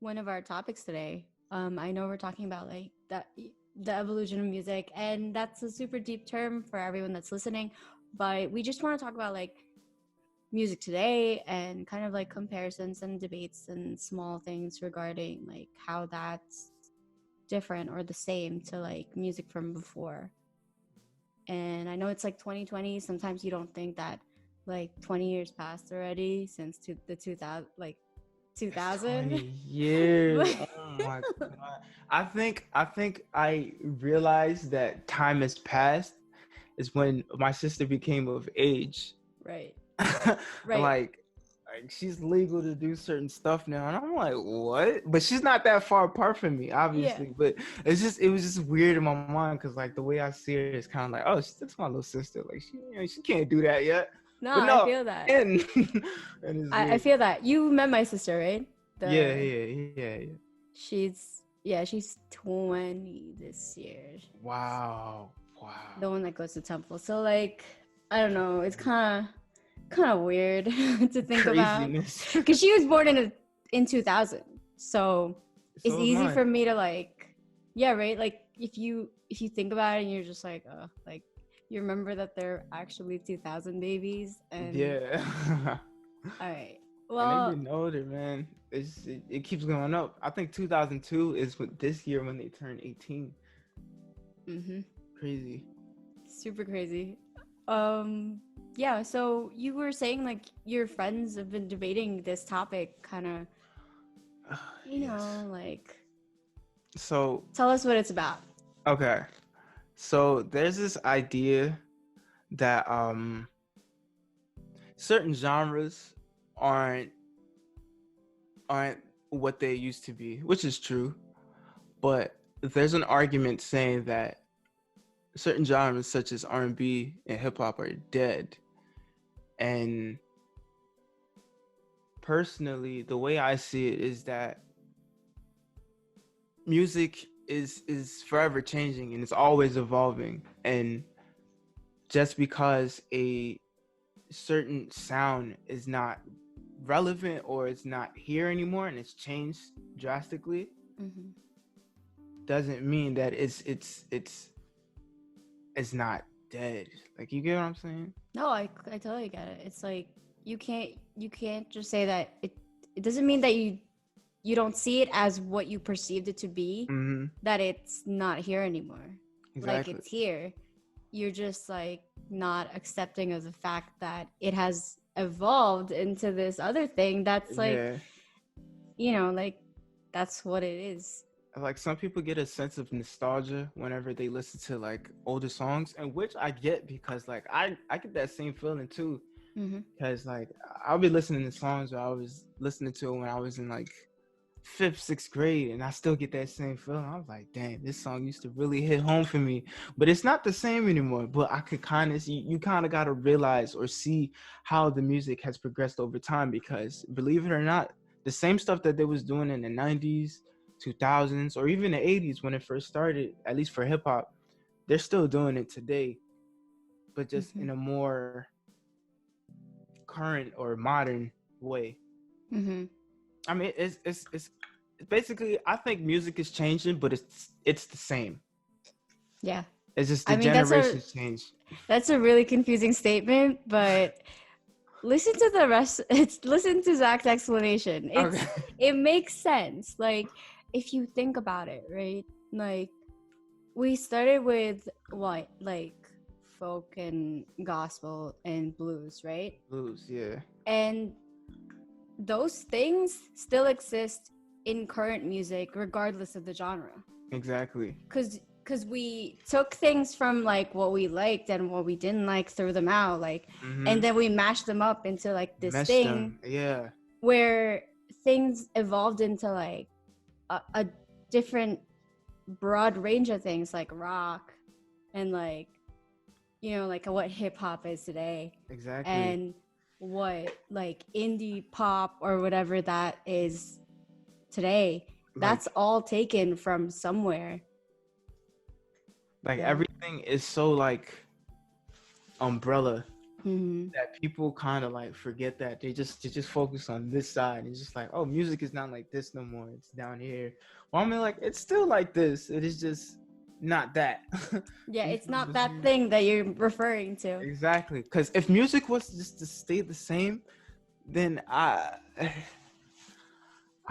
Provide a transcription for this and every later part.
one of our topics today. I know we're talking about like the evolution of music, and that's a super deep term for everyone that's listening. But we just want to talk about like music today and kind of like comparisons and debates and small things regarding like how that's different or the same to like music from before. And I know it's like 2020. Sometimes you don't think that like 20 years passed already since the 2000 like It's 2000. 20 years. But Oh my God. I think I realized that time has passed is when my sister became of age. right, And right, like she's legal to do certain stuff now. And I'm like, what? But she's not that far apart from me, yeah. obviously. But it was just weird in my mind because like the way I see her is kind of like, oh, that's my little sister. Like she can't do that yet. No, But I no, feel that. and and it's I weird. feel that. You met my sister, right? Yeah, The yeah, yeah, yeah. she's 20 this year. Wow. The Wow. one that goes to temple. So like I don't know, it's kind of weird to think about Craziness. because she was born in 2000. So it's So was easy mine. for me to like yeah, right? Like if you think about it and you're just like, oh, like you remember that they're actually 2000 babies and Yeah. all right. And they've Well, been older, man. It keeps going up. I think 2002 is what this year when they turn 18. mhm. Crazy. Super crazy. Um, yeah, so you were saying like your friends have been debating this topic kind of, Yes. like So, tell us what it's about. okay. So there's this idea that certain genres aren't aren't what they used to be, which is true. But there's an argument saying that certain genres such as R&B and hip hop are dead. And personally, the way I see it is that music is forever changing and it's always evolving. And just because a certain sound is not relevant or it's not here anymore and it's changed drastically Hmm. doesn't mean that it's not dead. Like you get what I'm saying? No, I totally get it. It's like you can't just say that it doesn't mean that you don't see it as what you perceived it to be, Mm-hmm. that it's not here anymore. Like Exactly. it's here. You're just like not accepting of the fact that it has evolved into this other thing that's like, Yeah. like that's what it is. Like some people get a sense of nostalgia whenever they listen to like older songs, and which I get because like I get that same feeling too. Mm-hmm. Because like I'll be listening to songs that I was listening to when I was in like fifth, sixth grade, and I still get that same feeling. I was like, dang, this song used to really hit home for me, but it's not the same anymore. But I could kind of see, you kind of got to realize or see how the music has progressed over time because believe it or not, the same stuff that they was doing in the 90s, 2000s, or even the 80s when it first started, at least for hip hop, they're still doing it today, but just Mm-hmm. in a more current or modern way. Mm-hmm. I mean, it's basically. I think music is changing, but it's the same. Yeah. It's just I the mean generations change. that's a really confusing statement, but listen to the rest. It's listen to Zach's explanation. Okay. It makes sense. Like if you think about it, right? Like we started with what, like folk and gospel and blues, right? Blues, yeah, And those things still exist in current music regardless of the genre, exactly. because we took things from like what we liked and what we didn't like, threw them out, like, and Mm-hmm. then we mashed them up into like this Mesh thing them, yeah. where things evolved into like a different broad range of things like rock and like like what hip hop is today, Exactly. and what like indie pop or whatever that is today. Like That's all taken from somewhere. like Yeah. everything is so like umbrella. Mm-hmm. that people kind of like forget that they just focus on this side. It's just like, oh, music is not like this no more. It's down here. Well, I mean, like, it's still like this. It is just not that. Yeah, it's not Just that thing that you're referring to. exactly. Because if music was just to stay the same, then I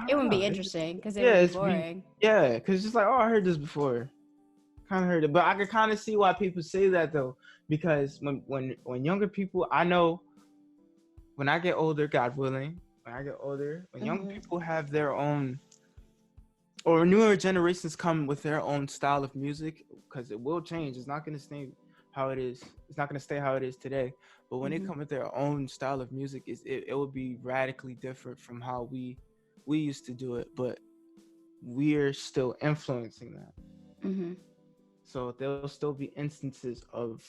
It don't wouldn't know. be interesting because it Yeah, would be it's be boring. yeah, because it's just like, oh, I heard this before. Kind of heard it, but I could kind of see why people say that though, because when younger people, I know when I get older, God willing, when I get older, when young Mm-hmm. people have their own, or newer generations come with their own style of music, because it will change. It's not going to stay how it is. It's not going to stay how it is today. But when they Mm-hmm. come with their own style of music, it will be radically different from how we used to do it. But we're still influencing that. Mm-hmm. So there'll still be instances of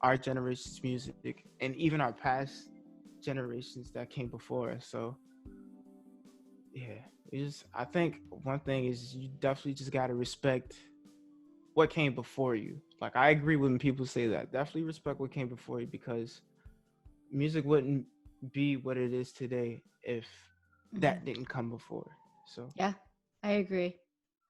our generation's music and even our past generations that came before us. So yeah, I think one thing is you definitely just gotta respect what came before you. Like, I agree when people say that. Definitely respect what came before you, because music wouldn't be what it is today if Mm-hmm. that didn't come before. So Yeah, I agree.